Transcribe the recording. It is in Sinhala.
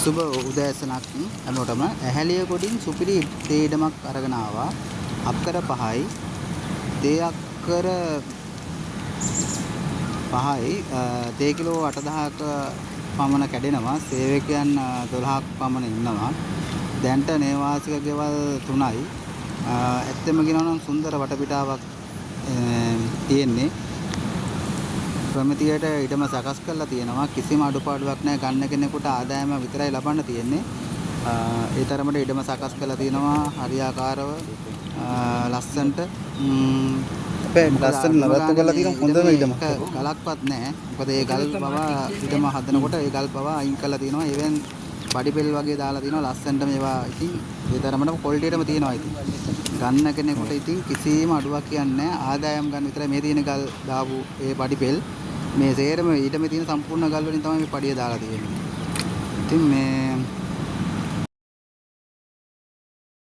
සුබ උදෑසනක් හැමෝටම. ඇහැලිය කොටින් සුපිරි තේ ඉඩමක් අරගෙන ආවා. අක්කර 5යි. තේ අක්කර 5යි. තේ කිලෝ 8000ක පමණ කැඩෙනවා. සේවකයන් 12ක් පමණ ඉන්නවා. දැන්ට නේවාසික ගෙවල් 3යි. ඇත්තම කියනවා නම් සුන්දර වටපිටාවක් තියෙන්නේ. ප්‍රමිතියට ඉඩම සකස් කරලා තියෙනවා. කිසිම අඩුපාඩුවක් නැහැ. ගන්න කෙනෙකුට ආදායම විතරයි ලබන්න තියෙන්නේ. ඒ තරමට ඉඩම සකස් කරලා තියෙනවා. හරියාකාරව ලස්සන්ට අපේ ලස්සන නවත්තු කරලා තියෙන හොඳම ඉඩම. ගලක්වත් නැහැ. මොකද ඒ ගල් පවා ඉඩම හදනකොට ඒ ගල් පවා අයින් කරලා තියෙනවා. ඒවෙන් බඩිපෙල් වගේ දාලා තියෙනවා. ලස්සන්ට මේවා ඉතින් ඒ තරමටම ක්වොලිටියටම තියෙනවා ඉතින්. ගන්න කෙනෙකුට ඉතින් කිසිම අඩුවක් කියන්නේ නැහැ. ආදායම් ගන්න විතරයි මේ තියෙන ගල් දාපු ඒ බඩිපෙල්. මේ සේරම ඊටම තියෙන සම්පූර්ණ ගල් වලින් තමයි මේ පඩිය දාලා තියෙන්නේ. ඉතින් මේ